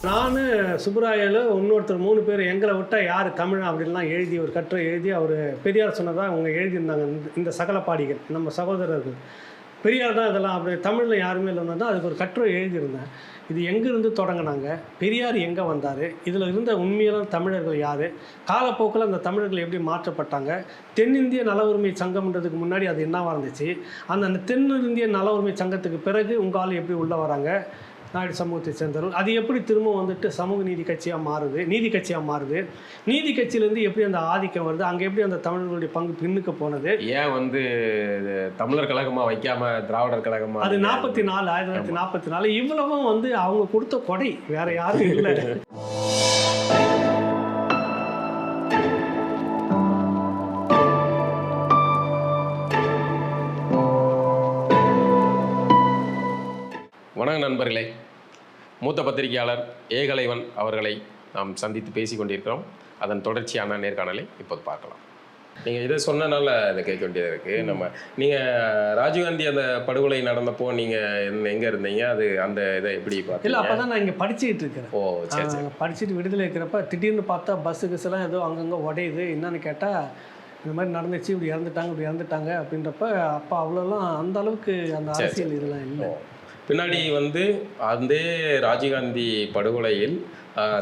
நான் சுப்பராயலு இன்னொருத்தர் 3 பேர் எங்களை விட்டால் யார் தமிழ் அப்படின்லாம் எழுதி ஒரு கட்டுரை எழுதி அவர் பெரியார் சொன்னதாக அவங்க எழுதியிருந்தாங்க. இந்த சகல பாடிகள் நம்ம சகோதரர்கள் பெரியார் தான் இதெல்லாம் அப்படி தமிழில் யாருமே இல்லைன்னா தான் அதுக்கு ஒரு கட்டுரை எழுதியிருந்தேன். இது எங்கேருந்து தொடங்கினாங்க, பெரியார் எங்கே வந்தார், இதில் இருந்த உண்மையான தமிழர்கள் யார், காலப்போக்கில் அந்த தமிழர்கள் எப்படி மாற்றப்பட்டாங்க, தென்னிந்திய நல உரிமை சங்கம்ன்றதுக்கு முன்னாடி அது என்னவாக இருந்துச்சு, அந்த தென்னிந்திய நல உரிமை சங்கத்துக்கு பிறகு உங்களால் எப்படி உள்ளே வராங்க நாயுடு சமூகத்தை சேர்ந்தவர்கள், அது எப்படி திரும்ப வந்துட்டு சமூக நீதி கட்சியாக மாறுது, நீதி கட்சியாக மாறுது, நீதி கட்சியிலேருந்து எப்படி அந்த ஆதிக்கம் வருது, அங்கே எப்படி அந்த தமிழர்களுடைய பங்கு பின்னுக்கு போனது, ஏன் வந்து தமிழர் கழகமாக வைக்காம திராவிடர் கழகமாக, அது 1944 இவ்வளவும் வந்து அவங்க கொடுத்த கொடை, வேற யாரும் இல்லை. வணக்கம் நண்பர்களே, மூத்த பத்திரிகையாளர் ஏகலைவன் அவர்களை நாம் சந்தித்து பேசி கொண்டிருக்கிறோம். அதன் தொடர்ச்சியான நேர்காணலை இப்போது பார்க்கலாம். நீங்கள் இதை சொன்னனால இதை கேட்க வேண்டியது இருக்குது. நீங்கள் ராஜீவ்காந்தி அந்த படுகொலை நடந்தப்போ நீங்கள் எங்கே இருந்தீங்க, அது அந்த இதை எப்படி பார்த்தீங்க? இல்லை, அப்போ தான் நான் இங்கே படிச்சுக்கிட்டு இருக்கிறேன். ஓ சரி சரி. படிச்சுட்டு விடுதலை இருக்கிறப்ப திடீர்னு பார்த்தா பஸ்ஸு கிஸ்ஸெல்லாம் ஏதோ அங்கங்கே உடையுது. என்னன்னு கேட்டால் இந்த மாதிரி நடந்துச்சு, இப்படி இறந்துட்டாங்க அப்படின்றப்ப அப்போ அவ்வளோலாம் அந்த அளவுக்கு அந்த அரசியல் இதெல்லாம் இல்லை. பின்னாடி வந்து அந்த ராஜீவ்காந்தி படுகொலையில்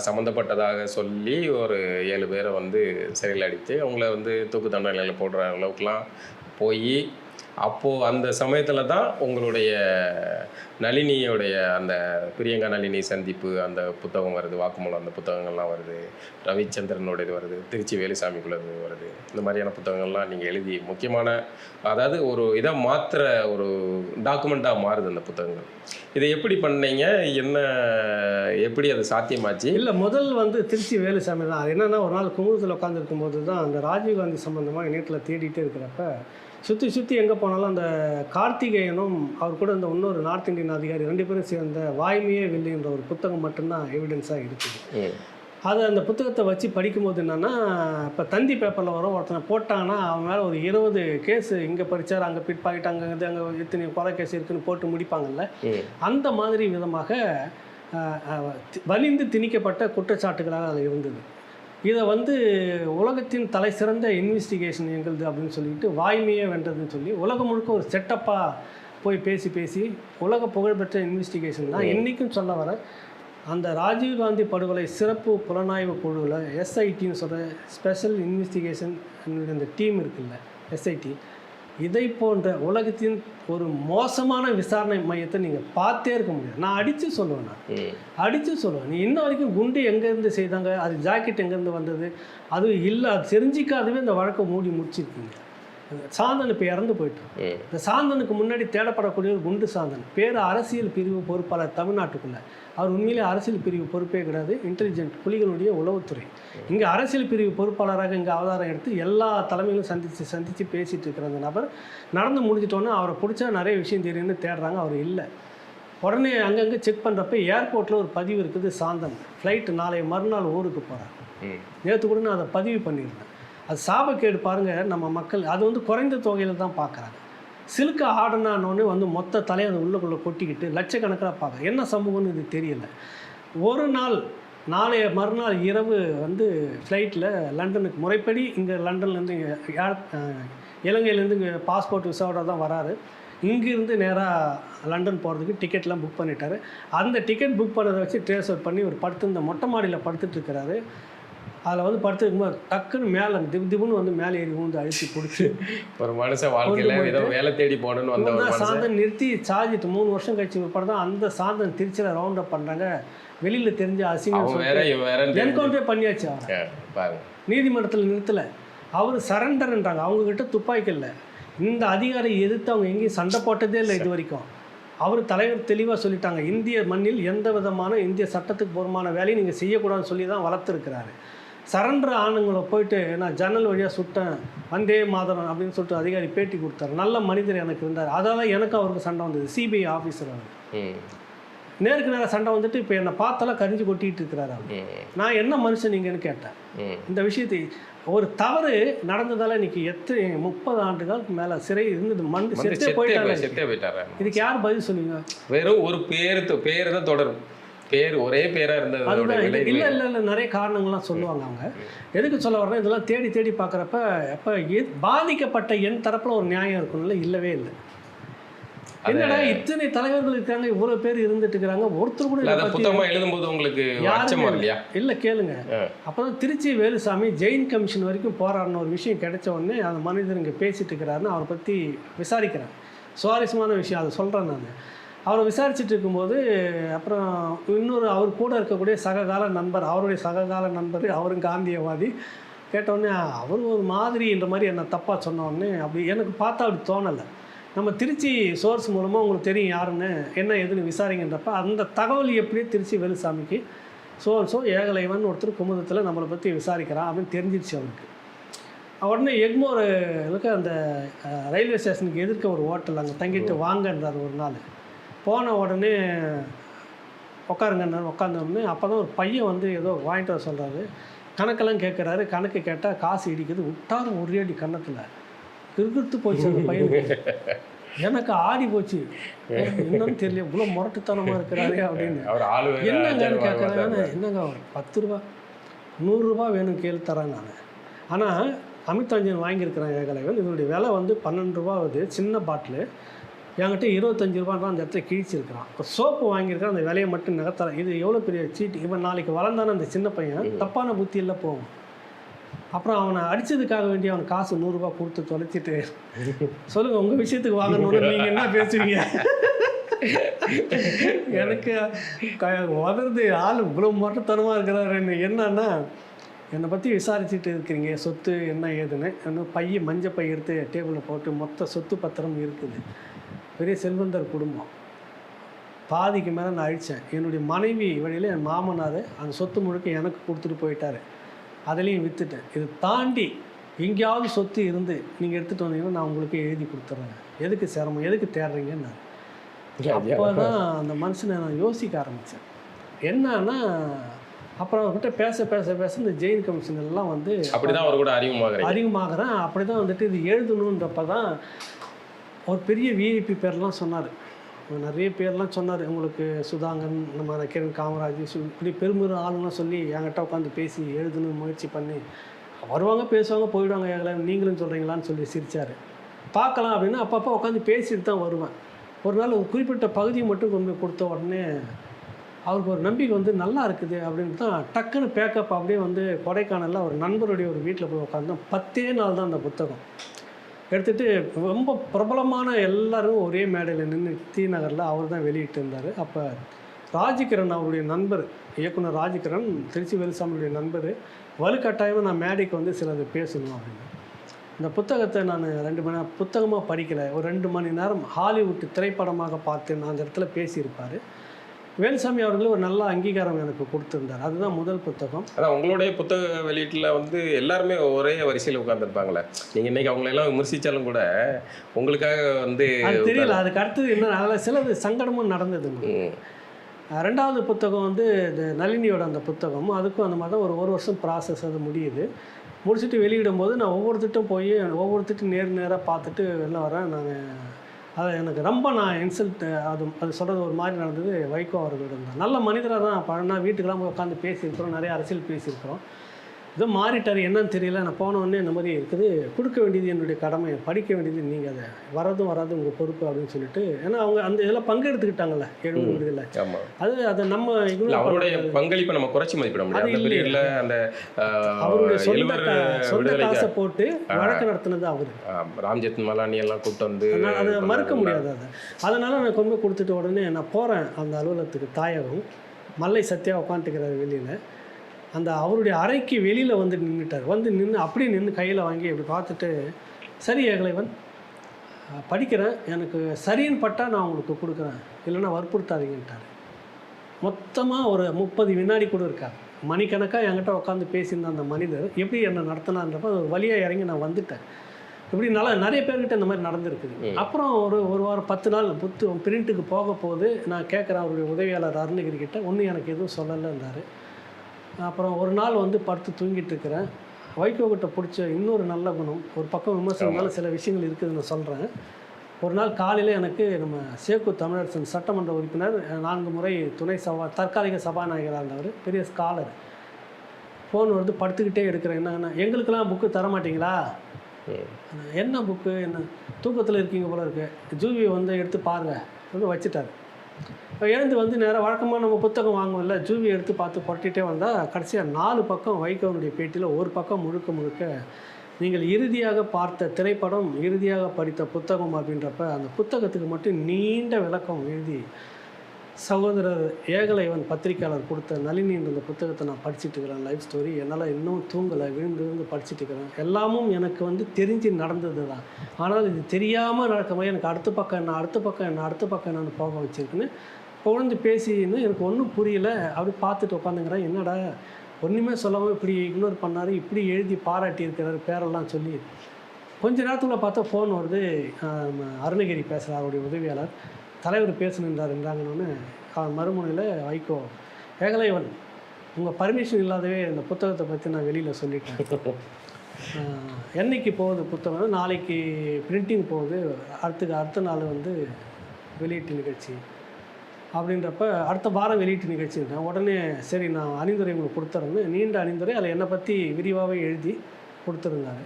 சம்மந்தப்பட்டதாக சொல்லி ஒரு 7 பேரை வந்து சிறையில் அடித்து அவங்கள வந்து தூக்கு தண்டனையில் போடுற அளவுக்குலாம் போய், அப்போது அந்த சமயத்தில் தான் உங்களுடைய நளினியோடைய அந்த பிரியங்கா நளினி சந்திப்பு அந்த புத்தகம் வருது, வாக்குமூலம் அந்த புத்தகங்கள்லாம் வருது, ரவிச்சந்திரனோட இது வருது, திருச்சி வேலுசாமிக்குள்ளது வருது. இந்த மாதிரியான புத்தகங்கள்லாம் நீங்கள் எழுதி முக்கியமான, அதாவது ஒரு இதை மாத்திர ஒரு டாக்குமெண்ட்டாக மாறுது அந்த புத்தகங்கள். இதை எப்படி பண்ணீங்க, என்ன எப்படி அது சாத்தியமாச்சு? இல்லை, முதல் வந்து திருச்சி வேலுசாமி தான். அது என்னென்னா, ஒரு நாள் குமுதத்தில் உட்காந்துருக்கும்போது தான் அந்த ராஜீவ்காந்தி சம்மந்தமாக இணையத்தில் தேடிட்டே இருக்கிறப்ப சுற்றி எங்கே போனாலும் அந்த கார்த்திகேயனும் அவர் கூட இந்த இன்னொரு நார்த் இந்தியன் அதிகாரி 2 பேரும் சேர்ந்த வாய்மையே வில்லைன்ற ஒரு புத்தகம் மட்டும்தான் எவிடன்ஸாக இருக்குது. அது அந்த புத்தகத்தை வச்சு படிக்கும்போது என்னென்னா, இப்போ தந்தி பேப்பரில் வரும், ஒருத்தனை போட்டாங்கன்னா அவன் மேலே ஒரு 20 கேஸு, இங்கே படித்தார், அங்கே பிட் பாக்கெட், அங்கே இத்தனை கொலை கேஸ் இருக்குதுன்னு போட்டு முடிப்பாங்கல்ல. அந்த மாதிரி விதமாக வலிந்து திணிக்கப்பட்ட குற்றச்சாட்டுகளாக அதில் இருந்தது. இதை வந்து உலகத்தின் தலை சிறந்த இன்வெஸ்டிகேஷன் எங்களுது அப்படின்னு சொல்லிட்டு வாய்மையே வென்றதுன்னு சொல்லி உலகம் முழுக்க ஒரு செட்டப்பாக போய் பேசி உலக புகழ்பெற்ற இன்வெஸ்டிகேஷன் தான் என்றைக்கும் சொல்ல வர. அந்த ராஜீவ்காந்தி படுகொலை சிறப்பு புலனாய்வு குழுவில் எஸ்ஐடின்னு சொல்கிற ஸ்பெஷல் இன்வெஸ்டிகேஷன் இந்த டீம் இருக்குல்ல, எஸ்ஐடி, இதை போன்ற உலகத்தின் ஒரு மோசமான விசாரணை மையத்தை நீங்கள் பார்த்தே இருக்க முடியாது. நான் அடித்து சொல்லுவேன், நீ இன்ன வரைக்கும் குண்டு எங்கேருந்து செய்தாங்க, அது ஜாக்கெட் எங்கேருந்து வந்தது, அது இல்லை, அது தெரிஞ்சிக்காதவே இந்த வழக்கை முடிச்சிருக்கீங்க. சாந்தன் இப்போ இறந்து போயிட்டோம். இந்த சாந்தனுக்கு முன்னாடி தேடப்படக்கூடிய ஒரு குண்டு சாந்தன் பேர் அரசியல் பிரிவு பொறுப்பாளர் தமிழ்நாட்டுக்குள்ளே. அவர் உண்மையிலே அரசியல் பிரிவு பொறுப்பே கிடையாது, இன்டெலிஜென்ட் புலிகளுடைய உளவுத்துறை. இங்கே அரசியல் பிரிவு பொறுப்பாளராக இங்கே அவதாரம் எடுத்து எல்லா தலைமையிலும் சந்தித்து பேசிகிட்டு இருக்கிற அந்த நபர் நடந்து முடிஞ்சிட்டோன்னே அவரை பிடிச்சா நிறைய விஷயம் தெரியும்னு தேடுறாங்க, அவர் இல்லை. உடனே அங்கங்கே செக் பண்ணுறப்ப ஏர்போர்ட்டில் ஒரு பதிவு இருக்குது, சாந்தன் ஃப்ளைட்டு நாளைய மறுநாள் ஊருக்கு போகிறார். நேற்று கூட நான் அதை பதிவு பண்ணியிருந்தேன். அது சாபக்கேடு பாருங்கள், நம்ம மக்கள் அது வந்து குறைந்த தொகையில் தான் பார்க்குறாங்க. சிலுக்க ஆடனானோன்னு வந்து மொத்த தலையை அது உள்ளுக்குள்ளே கொட்டிக்கிட்டு லட்சக்கணக்காக பார்க்க என்ன சமூகம்னு இது தெரியல. ஒரு நாள் நாளைய மறுநாள் இரவு வந்து ஃப்ளைட்டில் லண்டனுக்கு முறைப்படி இங்கே லண்டன்லேருந்து இங்கே இலங்கையிலேருந்து இங்கே பாஸ்போர்ட் விசாவோட தான் வராரு. இங்கேருந்து நேராக லண்டன் போகிறதுக்கு டிக்கெட்லாம் புக் பண்ணிட்டார். அந்த டிக்கெட் புக் பண்ணதை வச்சு ட்ரேஸ் அவுட் பண்ணி ஒரு இந்த மொட்டை மாடியில் படுத்துட்ருக்கிறாரு. அதில் வந்து படுத்துருக்கும்போது டக்குன்னு மேலே திபுன்னு வந்து மேலே ஏறி ஊந்து அழித்து பிடிச்சி ஒரு மனுஷன் வாழ்க்கையில் ஏதோ வேலை தேடி போகணுன்னு வந்த சாந்தன் நிறுத்தி சார்ஜிட்டு 3 வருஷம் கழிச்சு பிற்பாடு தான் அந்த சாந்தன் திருச்சியில் ரவுண்ட் அப் பண்ணுறாங்க. வெளியில் தெரிஞ்ச அசிங்கம் என்கவுண்டரே பண்ணியாச்சு. அவர் நீதிமன்றத்தில் நிறுத்தலை, அவர் சரண்டர்ன்றாங்க. அவங்கக்கிட்ட துப்பாக்கி இல்லை, இந்த அதிகாரி எதிர்த்து அவங்க எங்கேயும் சண்டை போட்டதே இல்லை இது வரைக்கும். அவர் தலைவர் தெளிவாக சொல்லிட்டாங்க, இந்திய மண்ணில் எந்த விதமான இந்திய சட்டத்துக்கு பொறுமான வேலையை நீங்கள் செய்யக்கூடாதுன்னு சொல்லி தான் வளர்த்துருக்கிறாரு. சரண்டர் ஆணுங்களை போயிட்டு நான் ஜன்னல் வழியாக சுட்டேன் வந்தே மாதரம் அப்படின்னு சொல்லிட்டு அதிகாரி பேட்டி கொடுத்தாரு. நல்ல மனிதர் எனக்கு இருந்தார். அதால் எனக்கு அவருக்கு சண்டை வந்தது. சிபிஐ ஆஃபீஸர் அவர் நேருக்கு நேரம் சண்டை வந்துட்டு இப்போ என்னை பார்த்தாலும் கரிஞ்சு கொட்டிகிட்டு இருக்கிறாரு அவர். நான் என்ன மனுஷன் நீங்கன்னு கேட்டேன். இந்த விஷயத்தை ஒரு தவறு நடந்ததால் இன்னைக்கு 30 ஆண்டுகளுக்கு மேலே சிறை இருந்தது, செத்தே போயிட்டாரு. இதுக்கு யார் பதில் சொல்லுவீங்க? வெறும் ஒரு பேர் தான் தொடரும். ஒரே பேரா இருந்ததோட அதுதான் இல்லை விளைவு. இல்லை இல்லை நிறைய காரணங்கள்லாம் சொல்லுவாங்க அவங்க. எதுக்கு சொல்ல வர்றேன், இதெல்லாம் தேடி தேடி பார்க்குறப்ப அப்போ பாதிக்கப்பட்ட என் தரப்பில் ஒரு நியாயம் இருக்கணும்ல, இல்லவே இல்லை. என்னடா இத்தனை தலைவர்கள் இருக்காங்க, இவ்வளோ பேர் இருந்துட்டு இருக்கிறாங்க, ஒருத்தர் கூட அதை புத்தகமா எழுதும்போது உங்களுக்கு அச்சமா இல்லையா? இல்லை கேளுங்க. அப்போ தான் திருச்சி வேலுசாமி ஜெயின் கமிஷன் வரைக்கும் போராடின ஒரு விஷயம் கிடைச்ச உடனே அந்த மனிதர் இங்கே பேசிட்டு இருக்கிறாருன்னு அவரை பற்றி விசாரிக்கிறேன். சுவாரஸ்யமான விஷயம், அதை சொல்கிறேன் நான். அவரை விசாரிச்சுட்டு இருக்கும்போது அப்புறம் இன்னொரு அவர் கூட இருக்கக்கூடிய சககால நண்பர், அவருடைய சககால நண்பர், அவரும் காந்தியவாதி, கேட்டவுடனே அவர் ஒரு மாதிரின்ற மாதிரி என்னை தப்பாக சொன்னோடனே அப்படி எனக்கு பார்த்தா அப்படி தோணலை. நம்ம திருச்சி சோர்ஸ் மூலமாக உங்களுக்கு தெரியும் யாருன்னு என்ன எதுன்னு விசாரிங்கன்றப்ப அந்த தகவல் எப்படியே திருச்சி வேலுசாமிக்கு ஸோ ஏகலைவன் ஒருத்தர் குமுதத்தில் நம்மளை பற்றி விசாரிக்கிறான் அப்படின்னு தெரிஞ்சிருச்சு அவருக்கு. உடனே எக்மோருக்கு அந்த ரயில்வே ஸ்டேஷனுக்கு எதிர்க்க ஒரு ஹோட்டல் அங்கே தங்கிட்டு வாங்கன்றார் ஒரு நாள். போன உடனே உட்காருங்கன்னாரு. உட்காந்த உடனே அப்போ தான் ஒரு பையன் வந்து ஏதோ வாங்கிட்டு வர சொல்கிறாரு. கணக்கெல்லாம் கேட்குறாரு. கணக்கு கேட்டால் காசு இடிக்குது. விட்டார் ஒரே அடி கன்னத்தில். கிறுகிறுத்து போச்சு அந்த பையனுக்கு. எனக்கு ஆடி போச்சு, என்னன்னு தெரியல, இவ்வளோ முரட்டுத்தனமாக இருக்கிறாரு அப்படின்னு. என்னங்கன்னு கேட்குறேன். என்னங்க ஒரு 10 ரூபா 100 ரூபா வேணும் கேள்வி தரேன் நான். ஆனால் அமிதாஞ்சன் வாங்கியிருக்கிறேன் ஏகலைவன், இதனுடைய விலை வந்து 12 ரூபா ஆகுது, சின்ன பாட்டிலு. என்கிட்ட 25 ரூபான்னு அந்த இடத்துல கிழிச்சிருக்கிறான். இப்போ சோப்பு வாங்கியிருக்கிறேன், அந்த விலையை மட்டும் நகர்த்தறேன். இது எவ்வளோ பெரிய சீட்டு. இவன் நாளைக்கு வளர்ந்தானே அந்த சின்ன பையன் தப்பான புத்தியில் போகும். அப்புறம் அவனை அடித்ததுக்காக வேண்டி அவன் காசு 100 ரூபா கொடுத்து தொலைச்சிட்டு சொல்லுங்கள் உங்கள் விஷயத்துக்கு வாங்கணும்னு நீங்கள் என்ன பேசுவீங்க? எனக்கு உதறது ஆள் இவ்வளோ மொட்டத்தனமாக இருக்கிறாரு. என்னன்னா என்னை பற்றி விசாரிச்சுட்டு இருக்கிறீங்க, சொத்து என்ன ஏதுன்னு. இன்னும் மஞ்சள் பை எடுத்து டேபிளில் போட்டு மொத்த சொத்து பத்திரம் இருக்குது. பெரிய செல்வந்தர் குடும்பம். பாதிக்கு மேலே நான் அழித்தேன். என்னுடைய மனைவி வழியில் என் மாமனார் அந்த சொத்து முழுக்க எனக்கு கொடுத்துட்டு போயிட்டார். அதுலேயும் விற்றுட்டேன். இது தாண்டி எங்கேயாவது சொத்து இருந்து நீங்கள் எடுத்துகிட்டு வந்தீங்கன்னா நான் உங்களுக்கு எழுதி கொடுத்துட்றேன். எதுக்கு சிரமம், எதுக்கு தேடுறீங்கன்னு. அப்போ தான் அந்த மனுஷனை நான் யோசிக்க ஆரம்பித்தேன். என்னன்னா அப்புறம் அவர்கிட்ட பேச பேச பேச இந்த ஜெயின் கமிஷன் எல்லாம் வந்து அப்படி தான் அவர் கூட அறிமுகமாகறேன். அப்படி தான் வந்துட்டு இது எழுதணுன்றப்ப தான் ஒரு பெரிய விஐபி பேர்லாம் சொன்னார். நிறைய பேர்லாம் சொன்னார். உங்களுக்கு சுதாகரன், நம்ம கிரண் காமராஜ், இப்படி பெரும்பெரும் ஆளுங்களாம் சொல்லி என்கிட்ட உட்காந்து பேசி எழுதணும்னு முயற்சி பண்ணி வருவாங்க, பேசுவாங்க, போயிடுவாங்க. ஏகலைவன் நீங்களும் சொல்கிறீங்களான்னு சொல்லி சிரித்தார். பார்க்கலாம் அப்படின்னு அப்பப்போ உட்காந்து பேசிட்டு தான் வருவேன். ஒரு நாள் ஒரு குறிப்பிட்ட பகுதியை மட்டும் கொண்டு போய் கொடுத்த உடனே அவருக்கு ஒரு நம்பிக்கை வந்து நல்லா இருக்குது அப்படின்னு தான் டக்குன்னு பேக்கப் அப்படியே வந்து கொடைக்கானலில் ஒரு நண்பருடைய ஒரு வீட்டில் போய் உட்காந்தோம். 10 நாள் தான் அந்த புத்தகம் எடுத்துகிட்டு ரொம்ப பிரபலமான எல்லாரும் ஒரே மேடையில் நின்று டி நகரில் அவர் தான் வெளியிட்டு இருந்தார். அப்போ ராஜகிரண் அவருடைய நண்பர், இயக்குனர் ராஜகிரண், திருச்சி வேலுசாமியுடைய நண்பர், வலுக்கட்டாயமாக நான் மேடைக்கு வந்து சிலது பேசணும் அப்படின்னு. இந்த புத்தகத்தை நான் 2 மணி நேரம் புத்தகமாக படிக்கலை, ஒரு 2 மணி நேரம் ஹாலிவுட் திரைப்படமாக பார்த்து நான் அந்த இடத்துல பேசியிருப்பார். வேலுசாமி அவர்கள் ஒரு நல்ல அங்கீகாரம் எனக்கு கொடுத்துருந்தார். அதுதான் முதல் புத்தகம். அதான் உங்களுடைய புத்தக வெளியீட்டில் வந்து எல்லாருமே ஒரே வரிசையில் உட்காந்துருப்பாங்களே. நீங்கள் இன்றைக்கி அவங்களெல்லாம் விமர்சித்தாலும் கூட உங்களுக்காக வந்து அது தெரியல. அதுக்கு அடுத்தது என்ன, அதில் சிலது சங்கடமும் நடந்தது. 2வது புத்தகம் வந்து இந்த நளினியோட அந்த புத்தகம், அதுக்கும் அந்த மாதிரி தான் ஒரு வருஷம் ப்ராசஸ் அது முடியுது. முடிச்சுட்டு வெளியிடும்போது நான் ஒவ்வொருத்திட்டும் போய் ஒவ்வொருத்திட்டும் நேராக பார்த்துட்டு வெளில வரேன். அது எனக்கு ரொம்ப நான் இன்சல்ட், அது சொல்கிறது ஒரு மாதிரி நடந்தது. வைகோ அவர்களிடம் தான் நல்ல மனிதராக தான் பழனா வீட்டுக்கெல்லாம் போய் உட்காந்து பேசியிருக்கிறோம், நிறைய அரசியல் பேசியிருக்கிறோம். ஏதோ மாறிட்டார் என்னன்னு தெரியல. நான் போனோடனே இந்த மாதிரி இருக்குது, கொடுக்க வேண்டியது என்னுடைய கடமை, படிக்க வேண்டியது நீங்கள், அதை வராது உங்கள் பொறுப்பு அப்படின்னு சொல்லிட்டு. ஏன்னா அவங்க அந்த இதில் பங்கெடுத்துக்கிட்டாங்கல்ல 70 விடுதலை. அதை நம்ம அவருடைய பங்களிப்பை நம்ம குறைச்சி மதிப்பிட முடியாது. அந்த அவருடைய சொந்த காசை போட்டு வழக்கு நடத்தினது அவர். ராம்ஜெத் மலானி எல்லாம் கூப்பிட்டு வந்து அதை மறுக்க முடியாது. அதனால் நான் கொண்டு போய் கொடுத்துட்டு உடனே நான் போகிறேன் அந்த அலுவலகத்துக்கு. தாயகம் மல்லை சத்யா உட்காந்துக்கிறார் வெளியில். அந்த அவருடைய அறைக்கு வெளியில் வந்து நின்றுட்டார். வந்து நின்று அப்படியே நின்று கையில் வாங்கி அப்படி பார்த்துட்டு, சரி ஏகலைவன் படிக்கிறேன், எனக்கு சரின்னு பட்டால் நான் உங்களுக்கு கொடுக்குறேன், இல்லைன்னா வற்புறுத்தாதீங்கன்ட்டார். மொத்தமாக ஒரு 30 வினாடி கூட இருக்கார். மணிக்கணக்காக என்கிட்ட உட்காந்து பேசியிருந்த அந்த மனிதர் எப்படி என்னை நடத்தினான்றப்ப ஒரு வழியாக இறங்கி நான் வந்துட்டேன். இப்படி நிறைய பேர்கிட்ட இந்த மாதிரி நடந்திருக்குது. அப்புறம் ஒரு வாரம் 10 நாள் பிரிண்ட்டுக்கு போக போகுது. நான் கேட்குறேன் அவருடைய உதவியாளர் அருணகிரிக்கிட்ட, ஒன்றும் எனக்கு எதுவும் சொல்லலை இருந்தார். அப்புறம் ஒரு நாள் வந்து படுத்து தூங்கிட்டு இருக்கிறேன். வைகோ கிட்ட பிடிச்ச இன்னொரு நல்ல குணம், ஒரு பக்கம் விமர்சனம்னால சில விஷயங்கள் இருக்குது நான் சொல்கிறேன். ஒரு நாள் காலையில் எனக்கு நம்ம சேக்கு தமிழரசன் சட்டமன்ற உறுப்பினர் 4 முறை துணை தற்காலிக சபாநாயகராக இருந்தவர், பெரிய ஸ்காலர். ஃபோன் வருது, படுத்துக்கிட்டே எடுக்கிறேன். என்னன்னா, எங்களுக்கெல்லாம் புக்கு தர மாட்டிங்களா? என்ன புக்கு? என்ன தூக்கத்தில் இருக்கீங்க போல இருக்கு, ஜூவியை வந்து எடுத்து பாருங்கள் வந்து வச்சுட்டார். இப்போ எழுந்து வந்து நேராக வழக்கமாக நம்ம புத்தகம் வாங்குவோம்ல, ஜூவியை எடுத்து பார்த்து புரட்டிகிட்டே வந்தால் கடைசியாக 4 பக்கம் வைகோனுடைய பேட்டியில் ஒரு பக்கம் முழுக்க முழுக்க நீங்கள் இறுதியாக பார்த்த திரைப்படம், இறுதியாக படித்த புத்தகம் அப்படின்றப்ப அந்த புத்தகத்துக்கு மட்டும் நீண்ட விளக்கம் எழுதி சகோதரர் ஏகலைவன் பத்திரிக்கையாளர் கொடுத்த நளினின்ற அந்த புத்தகத்தை நான் படிச்சுட்டு இருக்கிறேன். லைஃப் ஸ்டோரி என்னால் இன்னும் தூங்கலை, விழுந்து படிச்சுட்டு இருக்கிறேன். எல்லாமும் எனக்கு வந்து தெரிஞ்சு நடந்தது தான். ஆனால் இது தெரியாமல் நடக்கும்போது எனக்கு அடுத்த பக்கம் என்னன்னு போக வச்சுருக்குன்னு புகழ்ந்து பேசின்னு எனக்கு ஒன்றும் புரியல. அப்படி பார்த்துட்டு உட்காந்துங்கிறேன். என்னடா ஒன்றுமே சொல்லாமல் இப்படி இக்னோர் பண்ணார், இப்படி எழுதி பாராட்டியிருக்கிறார் பேரெல்லாம் சொல்லி. கொஞ்ச நேரத்துக்குள்ள பார்த்தா ஃபோன் வருது. அருணகிரி பேசுகிறார், அவருடைய உதவியாளர். தலைவர் பேசணுன்றாங்கன்னு மறுமுனையில் வைகோ, ஏகலைவன் உங்கள் பர்மிஷன் இல்லாதவே இந்த புத்தகத்தை பற்றி நான் வெளியில் சொல்லிட்டேன். என்னைக்கு போகுது புத்தகம்? நாளைக்கு பிரிண்டிங் போகுது, அடுத்த நாள் வந்து வெளியீட்டு நிகழ்ச்சி அப்படின்றப்ப அடுத்த வாரம் வெளியீட்டு நிகழ்ச்சின்றேன். உடனே சரி நான் அணிந்துரை உங்களுக்கு கொடுத்துறேன்னு நீண்ட அணிந்துரை அதில் என்னை பற்றி விரிவாகவே எழுதி கொடுத்துருந்தாரு.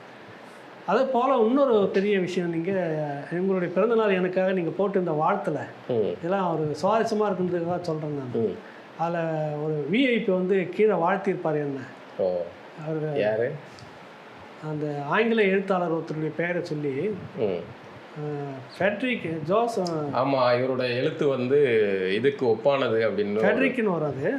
அதே போல் இன்னொரு பெரிய விஷயம், நீங்கள் எங்களுடைய பிறந்தநாள் எனக்காக நீங்கள் போட்டு இந்த வாழ்த்தில் இதெல்லாம் ஒரு சுவாரஸ்யமாக இருக்குன்றதுக்காக சொல்கிறேன் நான். அதில் ஒரு விஐபி வந்து கீழே வாழ்த்தியிருப்பார் என்ன. அவர் யார்? அந்த ஆங்கில எழுத்தாளர் ஒருத்தருடைய பெயரை சொல்லி, ஃபெட்ரிக் ஜோஸ். ஆமாம், இவரோட எழுத்து வந்து இதுக்கு ஒப்பானது அப்படின்னு. ஃபெட்ரிக்னு வராது,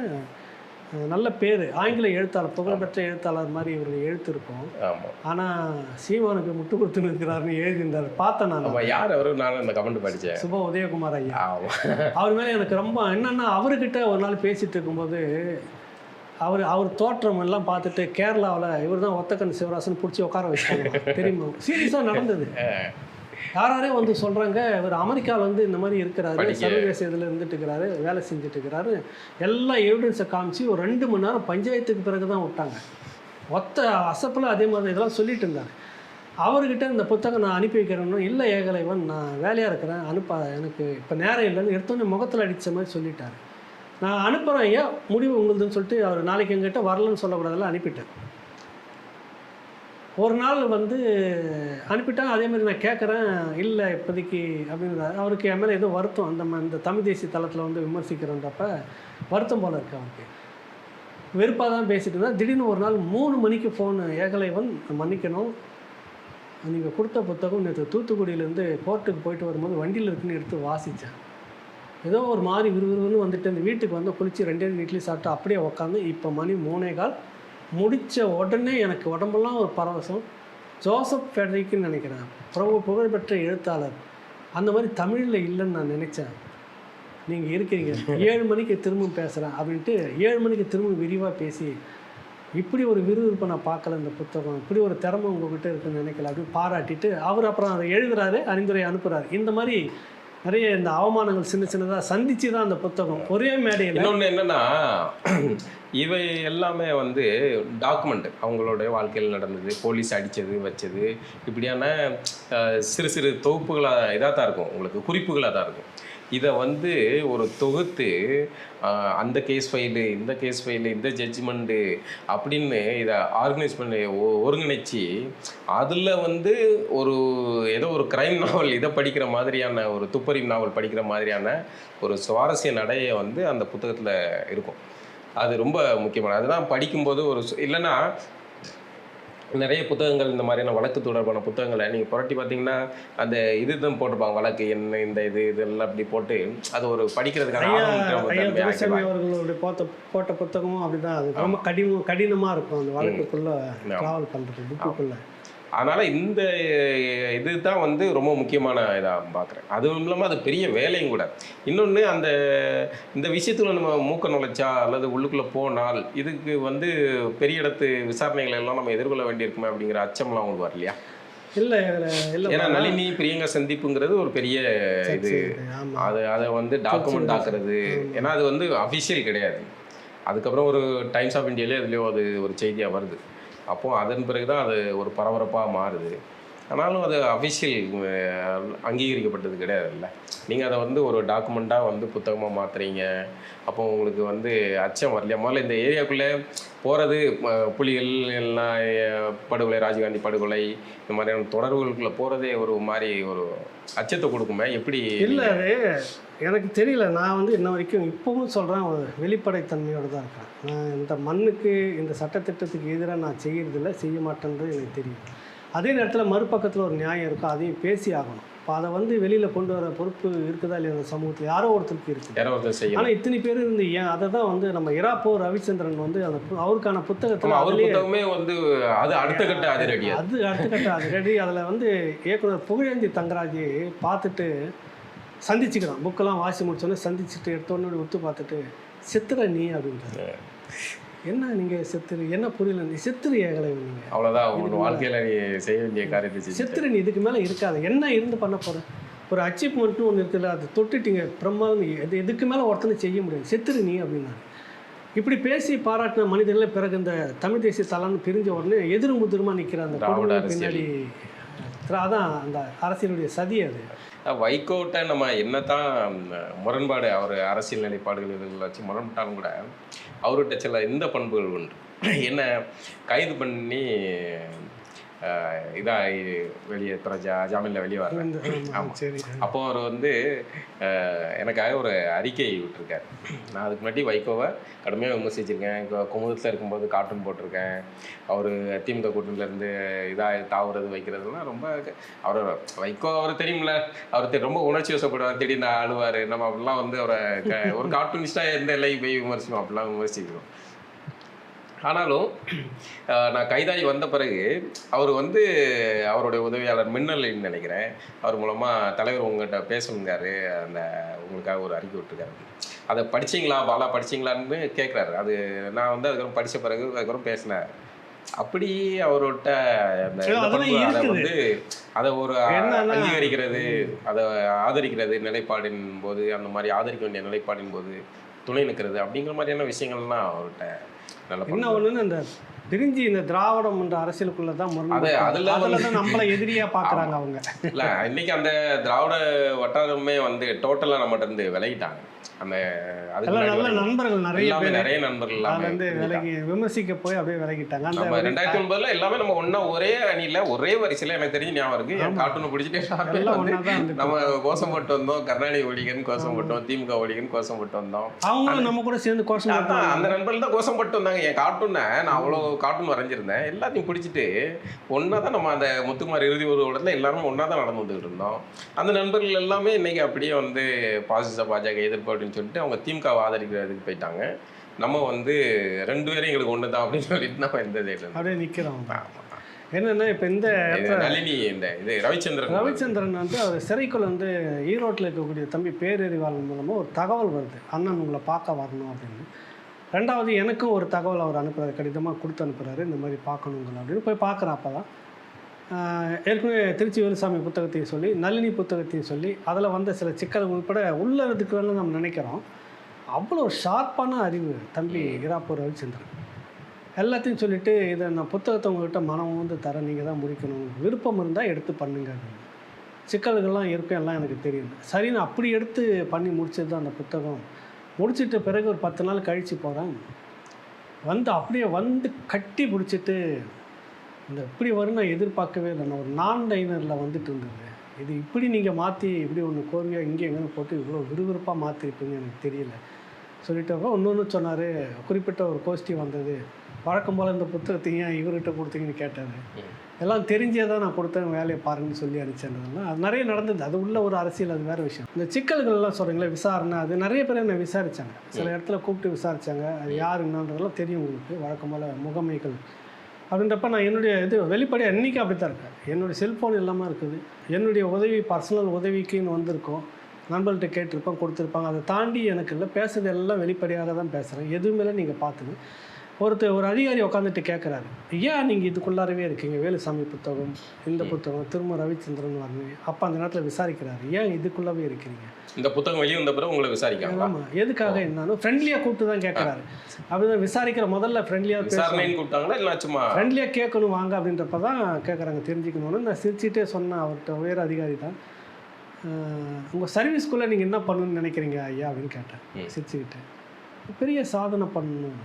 நல்ல பேர், ஆங்கில எழுத்தாளர், புகழ்பெற்ற எழுத்தாளர் மாதிரி இவருடைய எழுத்து இருக்கும். ஆமாம். ஆனால் சீமானுக்கு முட்டு கொடுத்துன்னு இருக்கிறாருன்னு எழுதியிருந்தார். பார்த்தேன் நான். யார் அவரு? நான் அந்த கமெண்ட் படித்தேன். சுப உதயகுமார் ஐயா. அவர் மேலே எனக்கு ரொம்ப என்னென்னா, அவர்கிட்ட ஒரு நாள் பேசிகிட்டு இருக்கும்போது அவர் தோற்றம் எல்லாம் பார்த்துட்டு கேரளாவில் இவர் தான் ஒத்தக்கன் சிவராசன் பிடிச்சி உட்கார வச்சுட்டாங்க தெரியுமா? சீரியஸாக நடந்தது. யாரே வந்து சொல்கிறாங்க, இவர் அமெரிக்காவில் வந்து இந்த மாதிரி இருக்கிறாரு, சர்வதேச இதில் இருந்துட்டு இருக்கிறாரு, வேலை செஞ்சுட்டு இருக்கிறாரு, எல்லா எவிடன்ஸை காமிச்சு ஒரு 2 மணி நேரம் பஞ்சாயத்துக்கு பிறகு தான் விட்டாங்க. ஒத்த அசப்பில் அதே மாதிரி இதெல்லாம் சொல்லிட்டு இருந்தார். அவர்கிட்ட இந்த புத்தகம் நான் அனுப்பி வைக்கிறேன்னு, இல்லை ஏகலைவன் நான் வேலையாக இருக்கிறேன், எனக்கு இப்போ நேரம் இல்லைன்னு எடுத்தோன்னே முகத்தில் அடித்த மாதிரி சொல்லிட்டார். நான் அனுப்புகிறேன் ஐயா, முடிவு உங்களுதுன்னு சொல்லிட்டு அவர் நாளைக்கு எங்கிட்ட வரலன்னு சொல்லக்கூடாதெல்லாம் அனுப்பிட்டேன். ஒரு நாள் வந்து அனுப்பிட்டேன். அதேமாதிரி நான் கேட்குறேன், இல்லை இப்போதைக்கு அப்படின்றாரு. அவருக்கு என் மேலே ஏதோ வருத்தம், இந்த தமிழ் தேசிய தளத்தில் வந்து விமர்சிக்கிறன்றப்ப வருத்தம் போல் இருக்கு அவருக்கு. வெறுப்பாக தான் பேசிட்டு இருந்தால் திடீர்னு ஒரு நாள் 3 மணிக்கு ஃபோனு, ஏகலைவன் மன்னிக்கணும், நீங்கள் கொடுத்த புத்தகம் நேற்று தூத்துக்குடியிலேருந்து கோர்ட்டுக்கு போயிட்டு வரும்போது வண்டியில் இருக்குன்னு எடுத்து வாசித்தேன். ஏதோ ஒரு மாதிரி விறுவிறுன்னு வந்துட்டு இந்த வீட்டுக்கு வந்து குளித்து 2 இட்லி சாப்பிட்டு அப்படியே உக்காந்து இப்போ மணி 3:15 முடித்த உடனே எனக்கு உடம்பெல்லாம் ஒரு பரவசம். ஜோசப் ஃபெட்ரிக்னு நினைக்கிறேன், புகழ்பெற்ற எழுத்தாளர், அந்த மாதிரி தமிழில் இல்லைன்னு நான் நினச்சேன். நீங்கள் இருக்கிறீங்க, 7 மணிக்கு திரும்ப பேசுகிறேன் அப்படின்ட்டு 7 மணிக்கு திரும்ப விரிவாக பேசி, இப்படி ஒரு விறுவிறுப்பை நான் பார்க்கல, இந்த புத்தகம் இப்படி ஒரு திறமை உங்கள்கிட்ட இருக்குன்னு நினைக்கல அப்படின்னு பாராட்டிட்டு அவர் அப்புறம் அதை எழுதுறாரு, அணிந்துரை அனுப்புகிறாரு. இந்த மாதிரி நிறைய இந்த அவமானங்கள் சின்னதாக சந்திச்சு தான் அந்த புத்தகம் ஒரே மேடையில். இன்னொன்று என்னென்னா, இவை எல்லாமே வந்து டாக்குமெண்ட், அவங்களுடைய வாழ்க்கையில் நடந்தது, போலீஸ் அடித்தது வச்சது, இப்படியான சிறு சிறு தொகுப்புகளாக இதாக தான் இருக்கும், உங்களுக்கு குறிப்புகளாக தான் இருக்கும். இதை வந்து ஒரு தொகுத்து அந்த கேஸ் ஃபைலு, இந்த கேஸ் ஃபைலு, இந்த ஜட்ஜ்மெண்ட்டு அப்படின்னு இதை ஆர்கனைஸ் பண்ணி ஒருங்கிணைச்சி அதில் வந்து ஒரு ஏதோ ஒரு க்ரைம் நாவல் இதை படிக்கிற மாதிரியான, ஒரு துப்பறியும் நாவல் படிக்கிற மாதிரியான ஒரு சுவாரஸ்ய நடையை வந்து அந்த புத்தகத்தில் இருக்கும். அது ரொம்ப முக்கியமான, அதுதான் படிக்கும்போது ஒரு இல்லைன்னா நிறைய புத்தகங்கள் இந்த மாதிரியான வழக்கு தொடர்பான புத்தகங்களை நீங்கள் புரட்டி பார்த்தீங்கன்னா அந்த இது தான் போட்டிருப்பாங்க, வழக்கு என்ன, இந்த இதெல்லாம் அப்படி போட்டு அது ஒரு படிக்கிறதுக்கான அவர்களுடைய போட்ட புத்தகமும் அப்படிதான். அது ரொம்ப கடினமாக இருக்கும் அந்த வழக்குக்குள்ளே ட்ராவல் பண்ணுறது, புக்குக்குள்ளே. அதனால் இந்த இது தான் வந்து ரொம்ப முக்கியமான இதாக பார்க்குறேன். அதுவும் இல்லாமல் அது பெரிய வேலையும் கூட. இன்னொன்று இந்த விஷயத்தில் நம்ம மூக்க நுழைச்சா அல்லது உள்ளுக்குள்ளே போனால் இதுக்கு வந்து பெரிய இடத்து விசாரணைகள் எல்லாம் நம்ம எதிர்கொள்ள வேண்டியிருக்குமே அப்படிங்கிற அச்சம்லாம் உங்களுக்கு வரலையா? இல்லை, ஏன்னா நளினி பிரியங்கா சந்திப்புங்கிறது ஒரு பெரிய இது, அதை வந்து டாக்குமெண்ட் ஆக்குறது. ஏன்னா அது வந்து அஃபிஷியல் கிடையாது. அதுக்கப்புறம் ஒரு டைம்ஸ் ஆஃப் இந்தியாவிலே அதுலேயோ அது ஒரு செய்தியாக வருது. அப்போது அதன் பிறகு தான் அது ஒரு பரபரப்பாக மாறுது. ஆனாலும் அது அஃபிஷியல் அங்கீகரிக்கப்பட்டது கிடையாதுல்ல. நீங்கள் அதை வந்து ஒரு டாக்குமெண்ட்டாக வந்து புத்தகமாக மாற்றுறீங்க. அப்போ உங்களுக்கு வந்து அச்சம் வரலையா? முதல்ல இந்த ஏரியாக்குள்ளே போகிறது புலிகள் எல்லாம் படுகொலை, ராஜீவ்காந்தி படுகொலை, இந்த மாதிரியான தொடர்புகளுக்குள்ளே போகிறதே ஒரு மாதிரி ஒரு அச்சத்தை கொடுக்குமே. எப்படி? இல்லை, அது எனக்கு தெரியல. நான் வந்து இன்ன வரைக்கும் இப்போவும் சொல்கிறேன், ஒரு வெளிப்படைத்தன்மையோடு தான் இருக்கேன். நான் இந்த மண்ணுக்கு இந்த சட்டத்திட்டத்துக்கு எதிராக நான் செய்கிறதில்ல, செய்ய மாட்டேன்றது எனக்கு தெரியும். அதே நேரத்தில் மறுபக்கத்தில் ஒரு நியாயம் இருக்கும், அதையும் பேசி ஆகணும். இப்போ அதை வந்து வெளியில் கொண்டு வர பொறுப்பு இருக்குதா இல்லையா அந்த சமூகத்தில்? யாரோ ஒருத்தருக்கு இருக்குது. ஆனால் இத்தனை பேர் இருந்து ஏன் அதை தான் வந்து நம்ம இராப்போ ரவிச்சந்திரன் வந்து அந்த அவருக்கான புத்தகத்தில் புத்தகமே வந்து அது அடுத்த கட்ட அதிரடி. அது அடுத்த கட்ட அதிரடி. அதில் வந்து இயக்குனர் புகழேந்தி தங்கராஜ் பார்த்துட்டு சந்திச்சுக்கிறான். புக்கெல்லாம் வாசி முடிச்சோன்னே சந்திச்சுட்டு எடுத்தோன்னே ஒத்து பார்த்துட்டு செத்துற நீ அப்படின்றாரு. என்ன நீங்கள் செத்துரு, என்ன புரியல, நீ செத்துரு ஏகலை, நீங்கள் அவ்வளோதான் உங்கள் வாழ்க்கையில் நீ செய்ய வேண்டிய காரியத்தை செத்துரு, நீ இதுக்கு மேலே இருக்காது, என்ன இருந்து பண்ண போகிறேன்? ஒரு அச்சீவ்மெண்ட்னு ஒன்று இருக்குல்ல, அது தொட்டுட்டீங்க பிரம்மாவும், இது இதுக்கு மேலே ஒருத்தனை செய்ய முடியாது, செத்துரு நீ அப்படின்னா. இப்படி பேசி பாராட்டின மனிதர்களே பிறகு இந்த தமிழ் தேசிய தலான்னு பிரிஞ்ச உடனே எதிரும் முதிருமா நிற்கிற அந்த பின்னாடி அதான் அந்த அரசியலுடைய சதி. அது வைகோட்ட நம்ம என்னத்தான் முரண்பாடு, அவர் அரசியல் நிலைப்பாடுகள் இதில் வச்சு முரண்பட்டாலும் கூட அவர்கிட்ட சில இந்த பண்புகள் உண்டு. என்ன கைது பண்ணி இதாக வெளியே ஜாமீனில் வெளியே வர்றேன். ஆமாம், சரி. அப்போது அவர் வந்து எனக்காக ஒரு அறிக்கை விட்டுருக்கார். நான் அதுக்கு முன்னாடி வைகோவை கடுமையாக விமர்சிச்சிருக்கேன். இப்போ குமுதத்தில் இருக்கும்போது கார்ட்டூன் போட்டிருக்கேன். அவர் திமுக கூட்டணியிலேருந்து இதாக தாவுறது வைக்கிறதுலாம் ரொம்ப அவர் வைகோ அவர் தெரியுமில்ல, அவர் ரொம்ப உணர்ச்சி வசப்படுவார், திடீர்னு அழுவார். நம்ம அப்படிலாம் வந்து அவரை ஒரு கார்ட்டூனிஸ்டாக எந்த எல்லைக்கு போய் விமர்சிக்கணும், அப்படிலாம் விமர்சிக்கிறோம். ஆனாலும் நான் கைதாகி வந்த பிறகு அவர் வந்து அவருடைய உதவியாளர் மின்னல்னு நினைக்கிறேன், அவர் மூலமாக தலைவர் உங்கள்கிட்ட பேசணுங்காரு, அந்த உங்களுக்காக ஒரு அறிக்கை விட்டுருக்காரு. அதை படிச்சிங்களா பாலா, படிச்சிங்களான்னு கேட்குறாரு. அது நான் வந்து அதுக்கப்புறம் படித்த பிறகு அதுக்கப்புறம் பேசினேன். அப்படி அவர்கிட்ட அந்த வந்து அதை ஒரு அங்கீகரிக்கிறது, அதை ஆதரிக்கிறது நிலைப்பாடின் போது, அந்த மாதிரி ஆதரிக்க வேண்டிய நிலைப்பாடின் போது துணை நிற்கிறது அப்படிங்கிற மாதிரியான விஷயங்கள்லாம் அவர்கிட்ட என்ன ஒண்ணுன்னு இந்த பிரிஞ்சு இந்த திராவிடம் என்ற அரசியலுக்குள்ள தான் நம்மளை எதிரியா பாக்குறாங்க அவங்க. இல்ல இன்னைக்கு அந்த திராவிட வட்டாரமே வந்து டோட்டலா நம்மகிட்ட இருந்து விலகிட்டாங்க. அந்த நல்ல நண்பர்கள் நிறைய நண்பர்கள் வந்து விலகி விமர்சிக்க போய் அப்படியே விலகிட்டாங்க. அந்த 2009 எல்லாமே நம்ம ஒன்னா ஒரே அணியில ஒரே வரிசையில எனக்கு தெரிஞ்சு ஞாபகம் இருக்கு. என் கார்ட்டூனை பிடிச்சிட்டு நம்ம கோஷம் போட்டு வந்தோம், கருணாநிதி ஒழிகன் கோஷம் போட்டோம், திமுக ஒழிகன் கோஷம் போட்டு வந்தோம். அவங்களும் நம்ம கூட சேர்ந்து கோஷம் போட்டோம். அந்த நண்பர்கள் தான் கோஷம் போட்டு வந்தாங்க. என் கார்ட்டூனை நான் அவ்வளோ கார்ட்டூன் வரைஞ்சிருந்தேன், எல்லாத்தையும் பிடிச்சிட்டு ஒன்னா தான் நம்ம அந்த முத்துக்குமார் இறுதி ஊர்வலத்தில் எல்லாருமே ஒன்னா தான் நடந்து வந்துட்டு இருந்தோம். அந்த நண்பர்கள் எல்லாமே இன்னைக்கு அப்படியே வந்து பாஜக எதிர்ப்பு சொல்லிட்டு அவங்க திமுக ஆதரிக்கிறதுக்கு போயிட்டாங்க. நம்ம வந்து 2 பேரும் எங்களுக்கு ஒன்று தான் அப்படின்னு சொல்லிட்டு நம்ம எந்த அப்படியே நிற்கிறோம். என்னென்னா இப்போ இந்த நளினி இந்த இது ரவிச்சந்திரன் வந்து அவர் சிறைக்குள்ள வந்து ஈரோட்டில் இருக்கக்கூடிய தம்பி பேரறிவாளன் மூலமாக ஒரு தகவல் வருது, அண்ணன் உங்களை பார்க்க வரணும் அப்படின்னு. ரெண்டாவது எனக்கும் ஒரு தகவல் அவர் அனுப்புகிறாரு, கடிதமாக கொடுத்து அனுப்புகிறாரு, இந்த மாதிரி பார்க்கணுங்களா அப்படின்னு. போய் பார்க்குறேன். அப்போ தான் ஏற்கனவே திருச்சி வேலுசாமி புத்தகத்தையும் சொல்லி நளினி புத்தகத்தையும் சொல்லி அதில் வந்த சில சிக்கல்கள் உட்பட உள்ளதுக்கு வேணும் நம்ம நினைக்கிறோம். அவ்வளோ ஷார்ப்பான அறிவு தம்பி இராப்போ ரவிச்சந்திரன். எல்லாத்தையும் சொல்லிவிட்டு இதை நான் புத்தகத்தை உங்கள்கிட்ட மனம் வந்து தரேன், நீங்கள் தான் முடிக்கணும், விருப்பம் இருந்தால் எடுத்து பண்ணுங்க. சிக்கல்கள்லாம் இருக்கும், எல்லாம் எனக்கு தெரியுது. சரின்னு அப்படி எடுத்து பண்ணி முடிச்சது தான் அந்த புத்தகம். முடிச்சிட்ட பிறகு ஒரு 10 நாள் கழித்து போகிறேன். வந்து அப்படியே வந்து கட்டி பிடிச்சிட்டு, இந்த இப்படி வரும் நான் எதிர்பார்க்கவே இல்லை, நான் ஒரு நான் டைனரில் வந்துட்டு இருந்தது, இது இப்படி நீங்கள் மாற்றி இப்படி ஒன்று கோர்வையாக இங்கே எங்கேன்னு போட்டு இவ்வளோ விறுவிறுப்பாக மாற்றிருப்பீங்க எனக்கு தெரியல சொல்லிட்டு இன்னொன்று சொன்னார். குறிப்பிட்ட ஒரு கோஷ்டி வந்தது, வழக்கம் போல் இந்த புத்தகத்தையும் ஏன் இவர்கிட்ட கொடுத்தீங்கன்னு கேட்டார். எல்லாம் தெரிஞ்சே தான் நான் கொடுத்தேன், வேலையை பாருங்கன்னு சொல்லி அனுப்பிச்சேன்றதுலாம் அது நிறைய நடந்தது. அது உள்ள ஒரு அரசியல், அது வேறு விஷயம். இந்த சிக்கல்கள்லாம் சொல்கிறீங்களே விசாரணை, அது நிறைய பேர் என்னை விசாரித்தாங்க, சில இடத்துல கூப்பிட்டு விசாரித்தாங்க. அது யார் என்னன்றதெல்லாம் தெரியும் உங்களுக்கு, வழக்கம் போல் முகமைகள் அப்படின்றப்ப நான் என்னுடைய இது வெளிப்படையாக இன்றைக்கி அப்படி தான் இருக்கேன். என்னுடைய செல்ஃபோன் எல்லாமே இருக்குது, என்னுடைய உதவி பர்சனல் உதவிக்குன்னு வந்திருக்கோம், நண்பர்கள்ட்ட கேட்டிருப்பேன், கொடுத்துருப்பாங்க. அதை தாண்டி எனக்கு இல்லை, பேசுகிறது எல்லாம் வெளிப்படையாக தான் பேசுகிறேன். எதுவுமே நீங்கள் பார்த்துங்க. ஒரு அதிகாரி உட்காந்துட்டு கேட்குறாரு, ஏன் நீங்கள் இதுக்குள்ளாரவே இருக்கீங்க, வேலுசாமி புத்தகம், இந்த புத்தகம், திரும்ப ரவிச்சந்திரன் வரணும். அப்போ அந்த நேரத்தில் விசாரிக்கிறாரு, ஏன் இதுக்குள்ளவே இருக்கிறீங்க, இந்த புத்தகம் வெளியே வந்த பிறகு உங்களை விசாரிக்காங்க. ஆமாம் எதுக்காக என்னன்னு ஃப்ரெண்ட்லியாக கூப்பிட்டு தான் கேட்குறாரு. அப்படிதான் விசாரிக்கிற முதல்ல ஃப்ரெண்ட்லியாக விசாரணைன்னு கூப்பிட்டாங்களா இல்லை சும்மா ஃப்ரெண்ட்லியாக கேட்கணும் வாங்க அப்படின்றப்ப தான் கேட்குறாங்க தெரிஞ்சுக்கணும்னு. நான் சிரிச்சிட்டே சொன்னேன் அவர்கிட்ட, உயர் அதிகாரி தான், உங்கள் சர்வீஸ்குள்ளே நீங்கள் என்ன பண்ணணும்னு நினைக்கிறீங்க ஐயா அப்படின்னு கேட்டேன் சிரிச்சுக்கிட்டு. பெரிய சாதனை பண்ணணும்,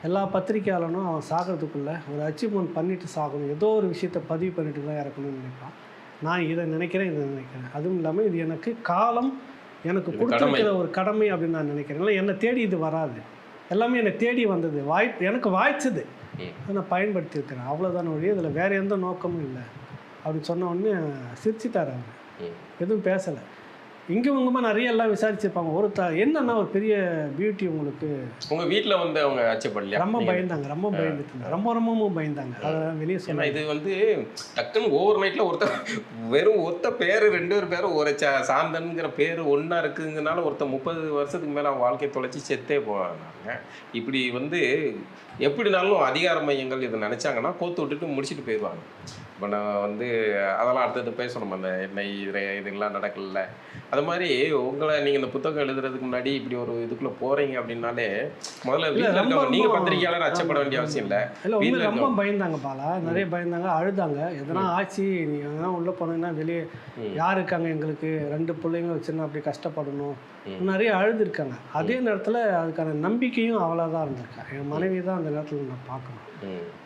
எல்லா பத்திரிக்கையாளனும் அவன் சாகிறதுக்குள்ளே ஒரு அச்சீவ்மெண்ட் பண்ணிட்டு சாகணும், ஏதோ ஒரு விஷயத்தை பதிவு பண்ணிட்டு தான் இறக்கணும்னு நினைப்பான். நான் இதை நினைக்கிறேன், அதுவும் இல்லாமல் இது எனக்கு காலம் எனக்கு கொடுத்துருக்கிற ஒரு கடமை அப்படின்னு நான் நினைக்கிறேன். இல்லை என்னை தேடி இது வராது, எல்லாமே என்னை தேடி வந்தது, எனக்கு வாய்ச்சது, அதை நான் பயன்படுத்தியிருக்கிறேன், அவ்வளோதான ஒழிய இதில் வேறு எந்த நோக்கமும் இல்லை அப்படின்னு சொன்ன உடனே சிரிச்சிட்டார் அவர், எதுவும் பேசலை. இங்கே உங்கம்மா நிறைய எல்லாம் விசாரிச்சிருப்பாங்க. என்னன்னா ஒரு பெரிய பியூட்டி உங்களுக்கு, உங்கள் வீட்டில் வந்து அவங்க அச்சப்படலையா? ரொம்ப பயந்தாங்க, ரொம்ப பயந்துட்டு ரொம்பவும் பயந்தாங்க. அதை வெளியே சொன்னா இது வந்து டக்குன்னு ஓவர் நைட்டில் வெறும் ஒத்த பேர் 2 பேரும் ஒரு சாந்தன்கிற பேர் ஒன்றா இருக்குங்கனால 30 வருஷத்துக்கு மேலே அவங்க வாழ்க்கையை தொலைச்சி செத்தே போனாங்க. இப்படி வந்து எப்படினாலும் அதிகார மையங்கள் இதை நினச்சாங்கன்னா கோத்து விட்டுட்டு முடிச்சுட்டு போயிடுவாங்க. இப்போ நான் வந்து அதெல்லாம் அடுத்தது பேசணும், அந்த என்ன இதெல்லாம் நடக்கல. அது மாதிரி உங்களை நீங்கள் இந்த புத்தகம் எழுதுறதுக்கு முன்னாடி இப்படி ஒரு இதுக்குள்ளே போகிறீங்க அப்படின்னாலே முதல்ல வீட்டில் இருக்கவங்க, நீங்கள் பத்திரிகையாளர் அச்சப்பட வேண்டிய அவசியம் இல்லை. இல்லை ரொம்ப பயந்தாங்க பாலா, நிறைய பயந்தாங்க, அழுதாங்க. எதனா ஆச்சு நீ எதனா உள்ளே போனீங்கன்னா வெளியே யார் இருக்காங்க, எங்களுக்கு 2 பிள்ளைங்க வச்சுருந்தா அப்படி கஷ்டப்படணும், நிறைய அழுதுருக்காங்க. அதே நேரத்தில் அதுக்கான நம்பிக்கையும் அவ்வளோதான் இருந்திருக்கேன். என் மனைவி தான் அந்த நேரத்தில் நான் பார்க்கணும்,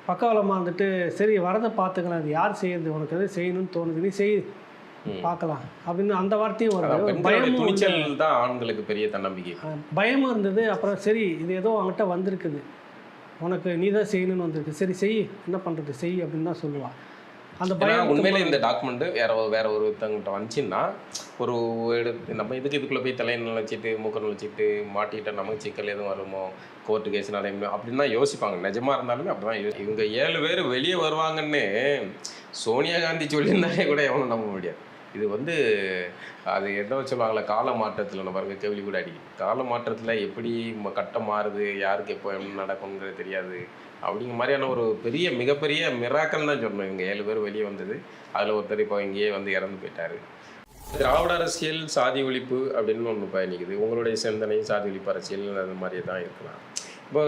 பக்கவலமாக வந்துட்டு சரி வரதை பார்த்துக்கலாம், அது யார் செய்யுது, உனக்கு எது செய்யணும்னு தோணுது நீ செய் பார்க்கலாம் அப்படின்னு அந்த வார்த்தையும் வருது. பயமும் துணிச்சல் தான் ஆண்களுக்கு பெரிய தன்னம்பிக்கை, பயமும் இருந்தது. அப்புறம் சரி இது ஏதோ அவங்ககிட்ட வந்திருக்குது, உனக்கு நீ தான் செய்யணும்னு வந்திருக்கு, சரி செய், என்ன பண்ணுறது செய் அப்படின்னு தான் சொல்லுவாள். அந்த பயம் உண்மையிலே இந்த டாக்குமெண்ட்டு வேற ஒருத்தங்கிட்ட வந்துச்சுன்னா ஒரு நம்ம இதுக்குள்ளே போய் தலையை வச்சுட்டு மூக்கை வச்சுட்டு மாட்டிக்கிட்ட நமக்கு சிக்கல் எதுவும் வருமோ, கோர்ட்டு கேஸ் நடைமுறை அப்படின்னு தான் யோசிப்பாங்க. நிஜமாக இருந்தாலுமே அப்படி தான் இவங்க 7 பேர் வெளியே வருவாங்கன்னு சோனியா காந்தி சொல்லியிருந்தாலே கூட எவனும் நம்ப முடியாது. இது வந்து அது என்ன சொல்லுவாங்களே, கால மாற்றத்தில் நம்ம பாருங்க கேள்வி கூட அடி, கால மாற்றத்தில் எப்படி கட்டம் மாறுது, யாருக்கு எப்போ என்ன நடக்கும்ன்றது தெரியாது அப்படிங்கிற மாதிரியான ஒரு மிகப்பெரிய மிராக்கல் தான் சொல்லணும். இவங்க 7 பேர் வெளியே வந்தது, அதில் ஒருத்தர் இப்போ இங்கேயே வந்து இறந்து போயிட்டார். திராவிட அரசியல் சாதி ஒழிப்பு அப்படின்னு ஒன்று பயணிக்குது. உங்களுடைய சிந்தனை சாதி ஒழிப்பு அரசியல் அது மாதிரியே தான் இருக்கலாம். இப்போ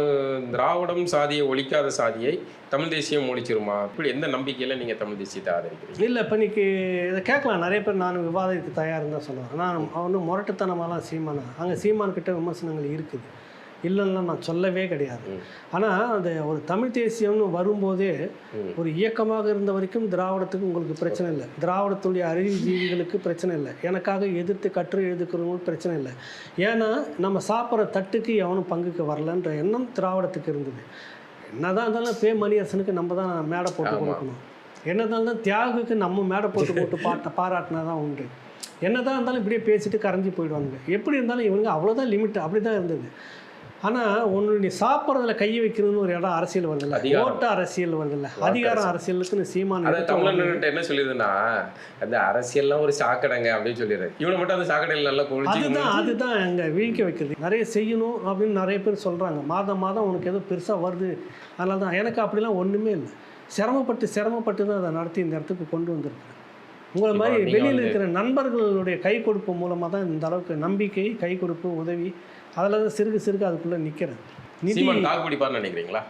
திராவிடம் சாதியை ஒழிக்காத சாதியை தமிழ் தேசியம் ஒழிச்சிருமா? இப்படி எந்த நம்பிக்கையில் நீங்கள் தமிழ் தேசியத்தை ஆதரிக்கிறீங்க? இல்லை இப்போ இன்னைக்கு இதை கேட்கலாம், நிறைய பேர் நான் விவாதத்துக்கு தயார்னு தான் சொல்லுவேன். ஆனால் அவனு முரட்டுத்தனமாலாம் சீமானா, அங்கே சீமான்கிட்ட விமர்சனங்கள் இருக்குது, இல்லைன்னா நான் சொல்லவே கிடையாது. ஆனால் அந்த ஒரு தமிழ் தேசியம்னு வரும்போதே ஒரு இயக்கமாக இருந்த வரைக்கும் திராவிடத்துக்கு உங்களுக்கு பிரச்சனை இல்லை, திராவிடத்துடைய அறிவுஜீவிகளுக்கு பிரச்சனை இல்லை, எனக்காக எதிர்த்து கற்று எழுதுக்கிறவங்களுக்கு பிரச்சனை இல்லை. ஏன்னா நம்ம சாப்பிட்ற தட்டுக்கு எவனும் பங்குக்கு வரலன்ற எண்ணம் திராவிடத்துக்கு இருந்தது. என்னதான் இருந்தாலும் மணியரசனுக்கு நம்ம தான் மேடை போட்டு கொடுக்கணும், என்னதான் இருந்தாலும் தியாகுக்கு நம்ம மேடை போட்டு பாராட்டினா தான் உண்டு. என்னதான் இருந்தாலும் இப்படியே பேசிட்டு கரைஞ்சி போயிடுவாங்க. எப்படி இருந்தாலும் இவங்க அவ்வளோதான் லிமிட், அப்படி தான் இருந்தது. ஆனால் ஒன்று நீ சாப்பிட்றதுல கை வைக்கணும்னு ஒரு இடம் அரசியல் வருதில்ல, ஓட்ட அரசியல் வருதில்ல, அதிகாரம் அரசியலுக்கு சீமான் தமிழ்நாட்டு என்ன சொல்லிடுதுன்னா அந்த அரசியல்லாம் ஒரு சாக்கடைங்க அப்படின்னு சொல்லிடுறது. இவனை மட்டும் அந்த சாக்கடையில் நல்லா கொழிச்சு அதுதான் அங்கே வீழ்க்க வைக்கிறது. நிறைய செய்யணும் அப்படின்னு நிறைய பேர் சொல்கிறாங்க, மாதம் உனக்கு எதோ பெருசாக வருது, அதனால தான். எனக்கு அப்படிலாம் ஒன்றுமே இல்லை, சிரமப்பட்டு தான் அதை நடத்தி இந்த இடத்துக்கு கொண்டு வந்திருக்கேன். உங்களை மாதிரி வெளியில் இருக்கிற நண்பர்களுடைய கை கொடுப்பு மூலமாக தான் இந்த அளவுக்கு நம்பிக்கை, கை கொடுப்பு, உதவி, அதில் தான் சிறுக அதுக்குள்ளே நிற்கிறேன். சீமான் தாக்கு பிடிப்பார்னு நினைக்கிறீங்களா?